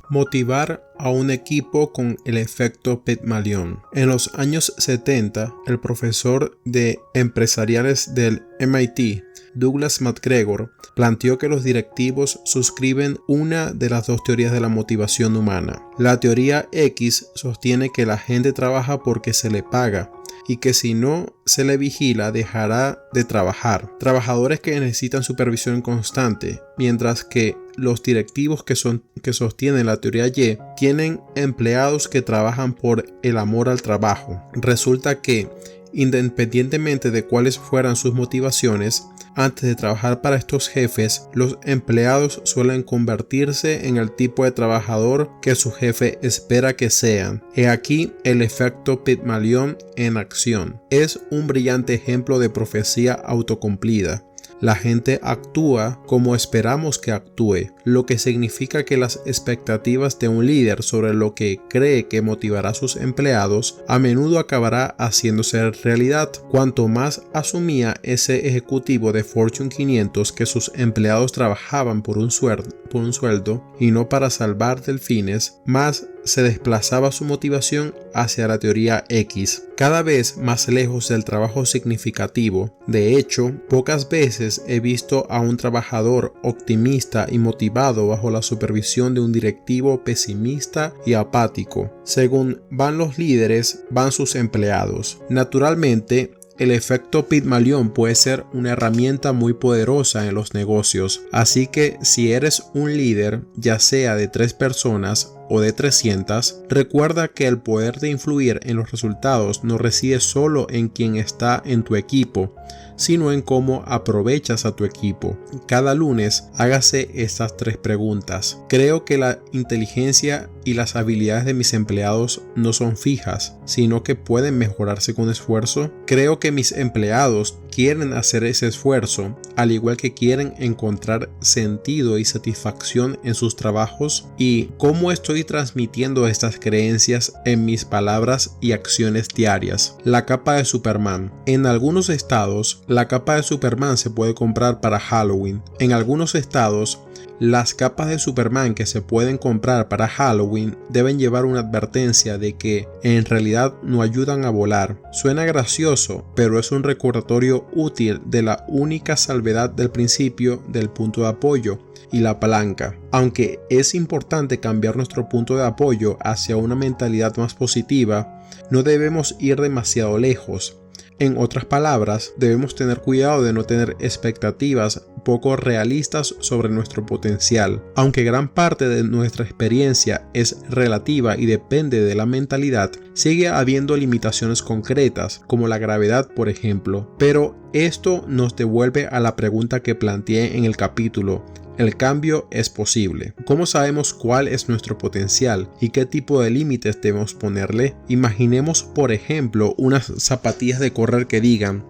Motivar a un equipo con el efecto Pygmalion. En los años 70, el profesor de empresariales del MIT, Douglas MacGregor, planteó que los directivos suscriben una de las dos teorías de la motivación humana. La teoría X sostiene que la gente trabaja porque se le paga y que si no se le vigila dejará de trabajar. Trabajadores que necesitan supervisión constante, mientras que los directivos que sostienen la teoría Y tienen empleados que trabajan por el amor al trabajo. Resulta que, independientemente de cuáles fueran sus motivaciones, antes de trabajar para estos jefes, los empleados suelen convertirse en el tipo de trabajador que su jefe espera que sean. He aquí el efecto Pygmalion en acción. Es un brillante ejemplo de profecía autocumplida. La gente actúa como esperamos que actúe, lo que significa que las expectativas de un líder sobre lo que cree que motivará a sus empleados a menudo acabará haciéndose realidad. Cuanto más asumía ese ejecutivo de Fortune 500 que sus empleados trabajaban por un sueldo y no para salvar delfines, más se desplazaba su motivación hacia la teoría X, cada vez más lejos del trabajo significativo. De hecho, pocas veces he visto a un trabajador optimista y motivado bajo la supervisión de un directivo pesimista y apático. Según van los líderes, van sus empleados. Naturalmente, el efecto Pygmalion puede ser una herramienta muy poderosa en los negocios, así que si eres un líder, ya sea de 3 personas o de 300, recuerda que el poder de influir en los resultados no reside solo en quien está en tu equipo, sino en cómo aprovechas a tu equipo. Cada lunes hágase estas 3 preguntas. ¿Creo que la inteligencia y las habilidades de mis empleados no son fijas, sino que pueden mejorarse con esfuerzo? ¿Creo que mis empleados quieren hacer ese esfuerzo, al igual que quieren encontrar sentido y satisfacción en sus trabajos? ¿Y cómo estoy transmitiendo estas creencias en mis palabras y acciones diarias? La capa de Superman. En algunos estados, la capa de Superman se puede comprar para Halloween. En algunos estados, las capas de Superman que se pueden comprar para Halloween deben llevar una advertencia de que en realidad no ayudan a volar. Suena gracioso, pero es un recordatorio útil de la única salvedad del principio del punto de apoyo y la palanca. Aunque es importante cambiar nuestro punto de apoyo hacia una mentalidad más positiva, no debemos ir demasiado lejos. En otras palabras, debemos tener cuidado de no tener expectativas poco realistas sobre nuestro potencial. Aunque gran parte de nuestra experiencia es relativa y depende de la mentalidad, sigue habiendo limitaciones concretas, como la gravedad, por ejemplo. Pero esto nos devuelve a la pregunta que planteé en el capítulo. El cambio es posible. ¿Cómo sabemos cuál es nuestro potencial y qué tipo de límites debemos ponerle? Imaginemos, por ejemplo, unas zapatillas de correr que digan: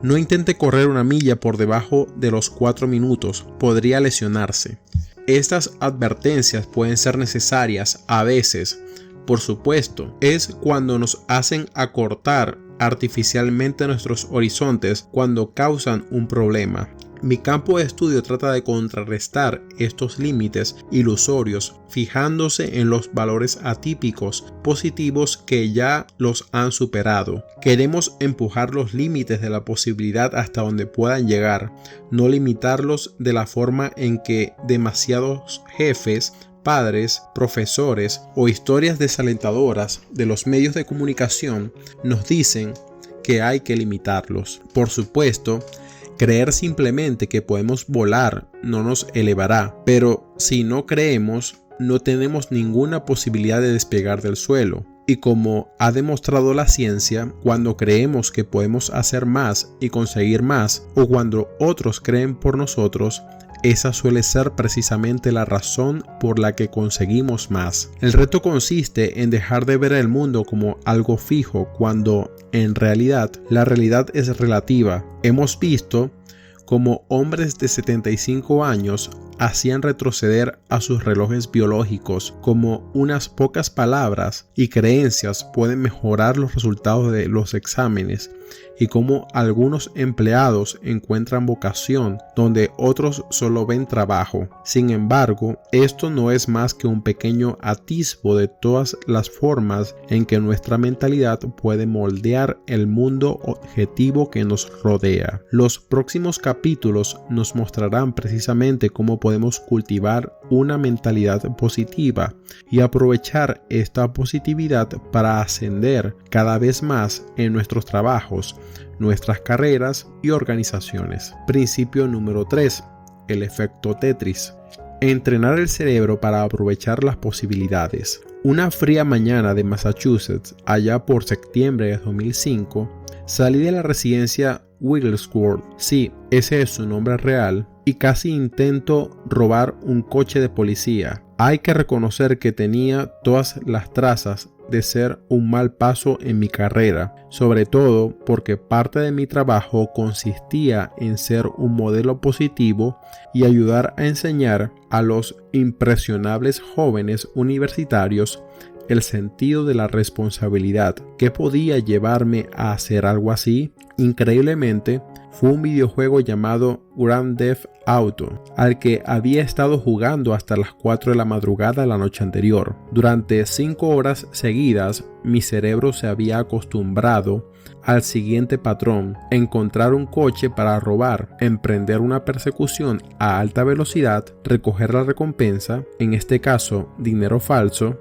no intente correr una milla por debajo de los 4 minutos, podría lesionarse. Estas advertencias pueden ser necesarias a veces. Por supuesto, es cuando nos hacen acortar artificialmente nuestros horizontes cuando causan un problema. Mi campo de estudio trata de contrarrestar estos límites ilusorios, fijándose en los valores atípicos positivos que ya los han superado. Queremos empujar los límites de la posibilidad hasta donde puedan llegar, no limitarlos de la forma en que demasiados jefes, padres, profesores o historias desalentadoras de los medios de comunicación nos dicen que hay que limitarlos. Por supuesto, creer simplemente que podemos volar no nos elevará, pero si no creemos, no tenemos ninguna posibilidad de despegar del suelo. Y como ha demostrado la ciencia, cuando creemos que podemos hacer más y conseguir más, o cuando otros creen por nosotros, esa suele ser precisamente la razón por la que conseguimos más. El reto consiste en dejar de ver el mundo como algo fijo cuando, en realidad, la realidad es relativa. Hemos visto cómo hombres de 75 años hacían retroceder a sus relojes biológicos, como unas pocas palabras y creencias pueden mejorar los resultados de los exámenes y cómo algunos empleados encuentran vocación donde otros solo ven trabajo. Sin embargo, esto no es más que un pequeño atisbo de todas las formas en que nuestra mentalidad puede moldear el mundo objetivo que nos rodea. Los próximos capítulos nos mostrarán precisamente cómo podemos cultivar una mentalidad positiva y aprovechar esta positividad para ascender cada vez más en nuestros trabajos, nuestras carreras y organizaciones. Principio número 3. El efecto Tetris. Entrenar el cerebro para aprovechar las posibilidades. Una fría mañana de Massachusetts, allá por septiembre de 2005, salí de la residencia Wigglesworth, sí, ese es su nombre real, y casi intento robar un coche de policía. Hay que reconocer que tenía todas las trazas de ser un mal paso en mi carrera, sobre todo porque parte de mi trabajo consistía en ser un modelo positivo y ayudar a enseñar a los impresionables jóvenes universitarios el sentido de la responsabilidad. ¿Qué podía llevarme a hacer algo así? Increíblemente, fue un videojuego llamado Grand Theft Auto, al que había estado jugando hasta las 4 de la madrugada la noche anterior. Durante 5 horas seguidas, mi cerebro se había acostumbrado al siguiente patrón: encontrar un coche para robar, emprender una persecución a alta velocidad, recoger la recompensa, en este caso dinero falso.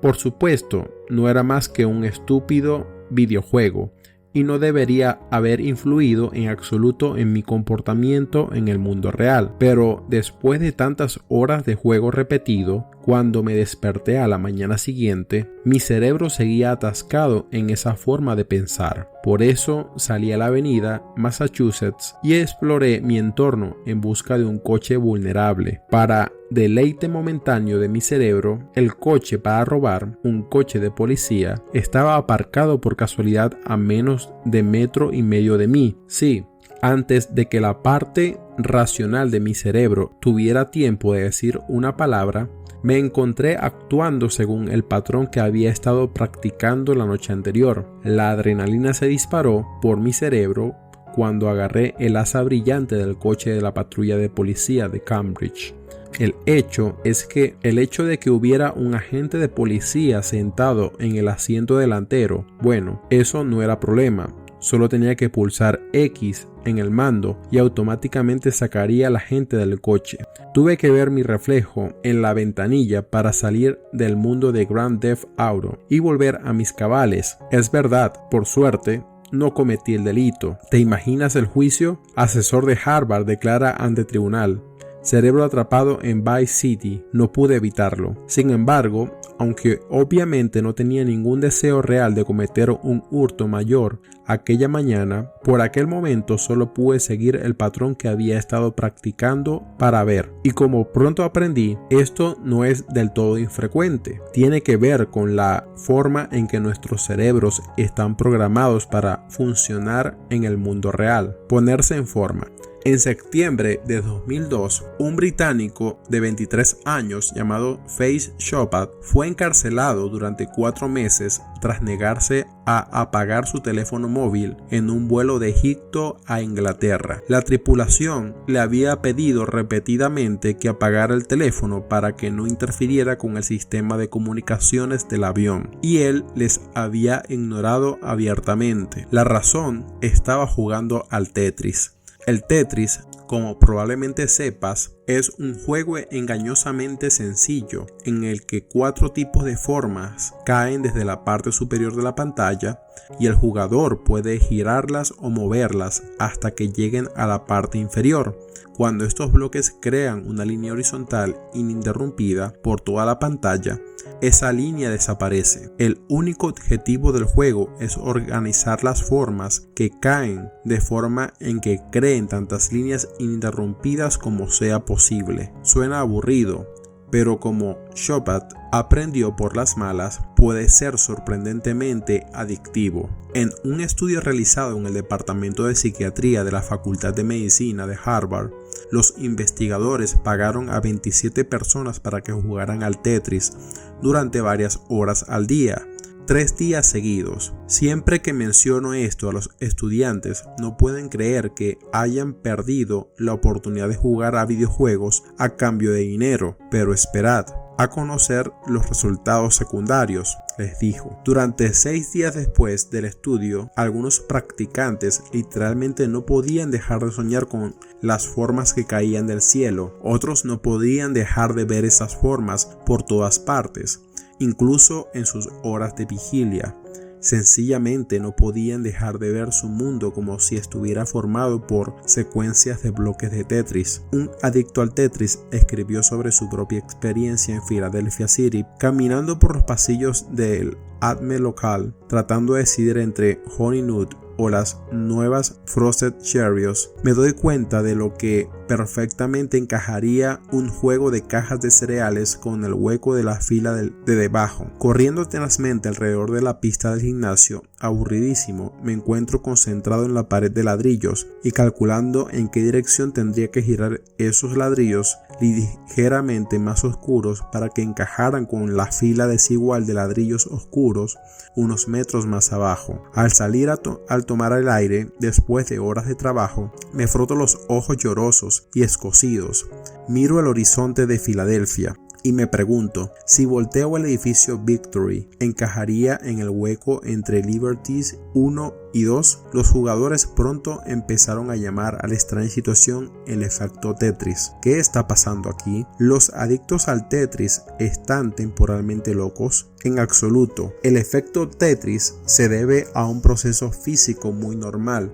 Por supuesto, no era más que un estúpido videojuego y no debería haber influido en absoluto en mi comportamiento en el mundo real. Pero después de tantas horas de juego repetido, cuando me desperté a la mañana siguiente, mi cerebro seguía atascado en esa forma de pensar. Por eso salí a la avenida Massachusetts y exploré mi entorno en busca de un coche vulnerable. Para deleite momentáneo de mi cerebro, el coche para robar, un coche de policía, estaba aparcado por casualidad a menos de 1,5 metros de mí. Sí, antes de que la parte racional de mi cerebro tuviera tiempo de decir una palabra, me encontré actuando según el patrón que había estado practicando la noche anterior. La adrenalina se disparó por mi cerebro cuando agarré el asa brillante del coche de la patrulla de policía de Cambridge. El hecho de que hubiera un agente de policía sentado en el asiento delantero, bueno, eso no era problema. Solo tenía que pulsar X en el mando y automáticamente sacaría a la gente del coche. Tuve que ver mi reflejo en la ventanilla para salir del mundo de Grand Theft Auto y volver a mis cabales. Es verdad, por suerte, no cometí el delito. ¿Te imaginas el juicio? Asesor de Harvard declara ante tribunal: cerebro atrapado en Vice City, no pude evitarlo. Sin embargo, aunque obviamente no tenía ningún deseo real de cometer un hurto mayor aquella mañana, por aquel momento solo pude seguir el patrón que había estado practicando para ver. Y como pronto aprendí, esto no es del todo infrecuente. Tiene que ver con la forma en que nuestros cerebros están programados para funcionar en el mundo real. Ponerse en forma. En septiembre de 2002, un británico de 23 años llamado Face Chopat fue encarcelado durante 4 meses tras negarse a apagar su teléfono móvil en un vuelo de Egipto a Inglaterra. La tripulación le había pedido repetidamente que apagara el teléfono para que no interfiriera con el sistema de comunicaciones del avión, y él les había ignorado abiertamente. La razón: estaba jugando al Tetris. El Tetris, como probablemente sepas, es un juego engañosamente sencillo en el que 4 tipos de formas caen desde la parte superior de la pantalla y el jugador puede girarlas o moverlas hasta que lleguen a la parte inferior. Cuando estos bloques crean una línea horizontal ininterrumpida por toda la pantalla, esa línea desaparece. El único objetivo del juego es organizar las formas que caen de forma en que creen tantas líneas ininterrumpidas como sea posible. Suena aburrido, pero como Chopat aprendió por las malas, puede ser sorprendentemente adictivo. En un estudio realizado en el Departamento de Psiquiatría de la Facultad de Medicina de Harvard, los investigadores pagaron a 27 personas para que jugaran al Tetris durante varias horas al día. 3 días seguidos. Siempre que menciono esto a los estudiantes, no pueden creer que hayan perdido la oportunidad de jugar a videojuegos a cambio de dinero. Pero esperad a conocer los resultados secundarios, les dijo. Durante 6 días después del estudio, algunos practicantes literalmente no podían dejar de soñar con las formas que caían del cielo. Otros no podían dejar de ver esas formas por todas partes, incluso en sus horas de vigilia. Sencillamente no podían dejar de ver su mundo como si estuviera formado por secuencias de bloques de Tetris. Un adicto al Tetris escribió sobre su propia experiencia en Philadelphia City, caminando por los pasillos del Acme local, tratando de decidir entre Honey Nut o las nuevas Frosted Cheerios. Me doy cuenta de lo que perfectamente encajaría un juego de cajas de cereales con el hueco de la fila de debajo. Corriendo tenazmente alrededor de la pista del gimnasio, aburridísimo, me encuentro concentrado en la pared de ladrillos y calculando en qué dirección tendría que girar esos ladrillos ligeramente más oscuros para que encajaran con la fila desigual de ladrillos oscuros unos metros más abajo. Al salir al tomar el aire, después de horas de trabajo, me froto los ojos llorosos y escocidos. Miro el horizonte de Filadelfia y me pregunto si volteo el edificio Victory, ¿encajaría en el hueco entre Liberties 1 y 2? Los jugadores pronto empezaron a llamar a la extraña situación el efecto Tetris. ¿Qué está pasando aquí? ¿Los adictos al Tetris están temporalmente locos? En absoluto. El efecto Tetris se debe a un proceso físico muy normal,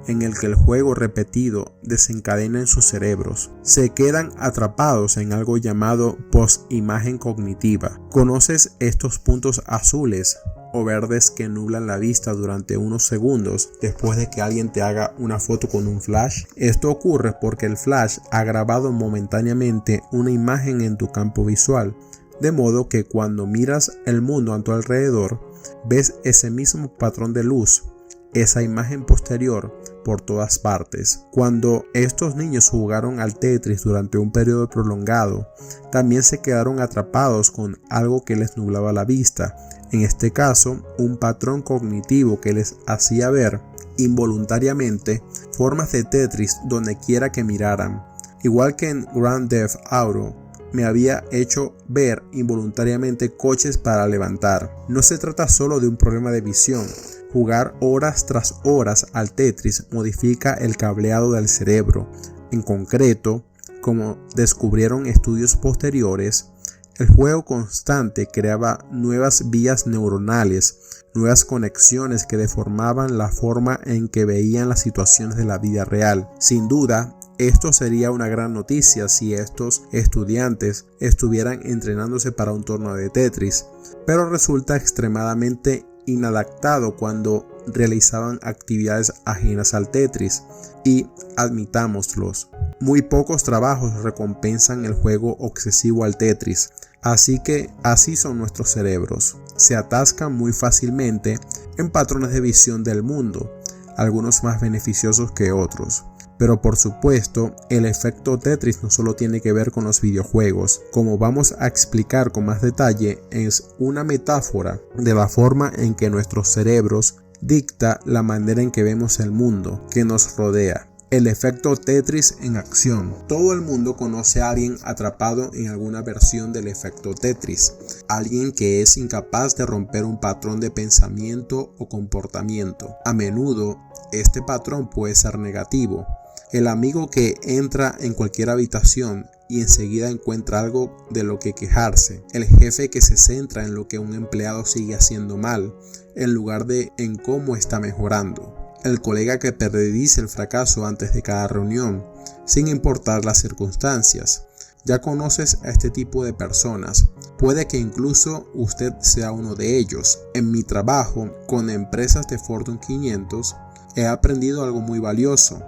en el que el juego repetido desencadena en sus cerebros. Se quedan atrapados en algo llamado post-imagen cognitiva. ¿Conoces estos puntos azules o verdes que nublan la vista durante unos segundos después de que alguien te haga una foto con un flash? Esto ocurre porque el flash ha grabado momentáneamente una imagen en tu campo visual, de modo que cuando miras el mundo a tu alrededor, ves ese mismo patrón de luz, esa imagen posterior por todas partes. Cuando estos niños jugaron al Tetris durante un periodo prolongado, también se quedaron atrapados con algo que les nublaba la vista, en este caso un patrón cognitivo que les hacía ver involuntariamente formas de Tetris donde quiera que miraran. Igual que en Grand Theft Auto, me había hecho ver involuntariamente coches para levantar. No se trata solo de un problema de visión. Jugar horas tras horas al Tetris modifica el cableado del cerebro. En concreto, como descubrieron estudios posteriores, el juego constante creaba nuevas vías neuronales, nuevas conexiones que deformaban la forma en que veían las situaciones de la vida real. Sin duda, esto sería una gran noticia si estos estudiantes estuvieran entrenándose para un torneo de Tetris, pero resulta extremadamente inadaptado cuando realizaban actividades ajenas al Tetris. Y admitámoslos, muy pocos trabajos recompensan el juego obsesivo al Tetris. Así que así son nuestros cerebros. Se atascan muy fácilmente en patrones de visión del mundo, algunos más beneficiosos que otros. Pero por supuesto, el efecto Tetris no solo tiene que ver con los videojuegos. Como vamos a explicar con más detalle, es una metáfora de la forma en que nuestros cerebros dicta la manera en que vemos el mundo que nos rodea. El efecto Tetris en acción. Todo el mundo conoce a alguien atrapado en alguna versión del efecto Tetris. Alguien que es incapaz de romper un patrón de pensamiento o comportamiento. A menudo, este patrón puede ser negativo. El amigo que entra en cualquier habitación y enseguida encuentra algo de lo que quejarse. El jefe que se centra en lo que un empleado sigue haciendo mal, en lugar de en cómo está mejorando. El colega que predice el fracaso antes de cada reunión, sin importar las circunstancias. Ya conoces a este tipo de personas. Puede que incluso usted sea uno de ellos. En mi trabajo con empresas de Fortune 500, he aprendido algo muy valioso.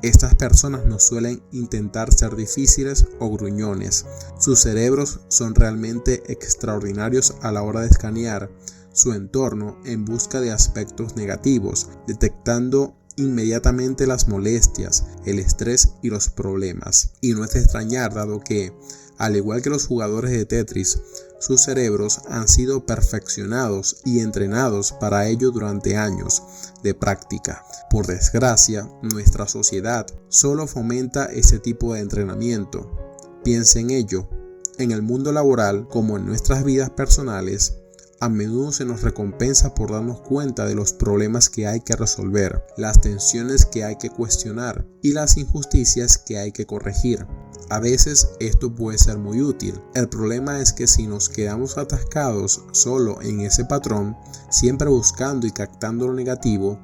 Estas personas no suelen intentar ser difíciles o gruñones. Sus cerebros son realmente extraordinarios a la hora de escanear su entorno en busca de aspectos negativos, detectando inmediatamente las molestias, el estrés y los problemas. Y no es de extrañar, dado que Al igual que los jugadores de Tetris, sus cerebros han sido perfeccionados y entrenados para ello durante años de práctica. Por desgracia, nuestra sociedad solo fomenta ese tipo de entrenamiento. Piensa en ello. En el mundo laboral, como en nuestras vidas personales, a menudo se nos recompensa por darnos cuenta de los problemas que hay que resolver, las tensiones que hay que cuestionar y las injusticias que hay que corregir. A veces esto puede ser muy útil. El problema es que si nos quedamos atascados solo en ese patrón, siempre buscando y captando lo negativo,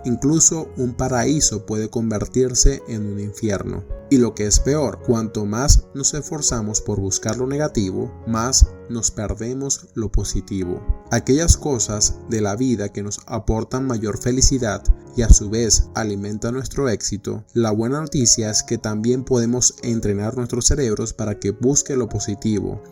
incluso un paraíso puede convertirse en un infierno. Y lo que es peor, cuanto más nos esforzamos por buscar lo negativo, más nos perdemos lo positivo. Aquellas cosas de la vida que nos aportan mayor felicidad y a su vez alimentan nuestro éxito. La buena noticia es que también podemos entrenar nuestros cerebros para que busque lo positivo,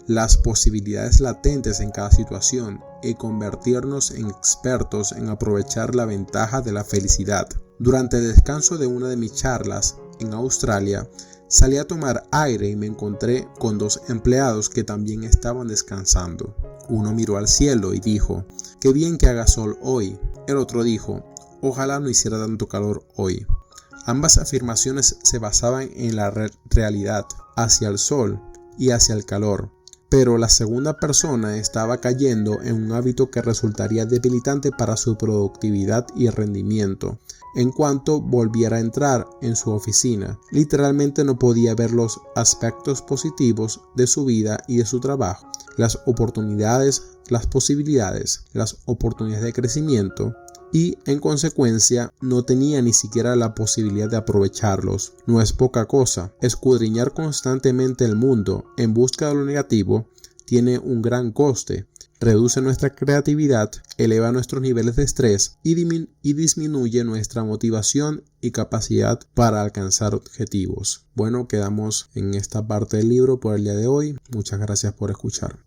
las posibilidades latentes en cada situación y convertirnos en expertos en aprovechar la ventaja de la felicidad. Durante el descanso de una de mis charlas en Australia, salí a tomar aire y me encontré con dos empleados que también estaban descansando. Uno miró al cielo y dijo: "Qué bien que haga sol hoy". El otro dijo: "Ojalá no hiciera tanto calor hoy". Ambas afirmaciones se basaban en la realidad hacia el sol y hacia el calor. Pero la segunda persona estaba cayendo en un hábito que resultaría debilitante para su productividad y rendimiento. En cuanto volviera a entrar en su oficina, literalmente no podía ver los aspectos positivos de su vida y de su trabajo, las oportunidades, las posibilidades, las oportunidades de crecimiento, y en consecuencia no tenía ni siquiera la posibilidad de aprovecharlos. No es poca cosa. Escudriñar constantemente el mundo en busca de lo negativo tiene un gran coste. Reduce nuestra creatividad, eleva nuestros niveles de estrés y disminuye nuestra motivación y capacidad para alcanzar objetivos. Bueno, quedamos en esta parte del libro por el día de hoy. Muchas gracias por escuchar.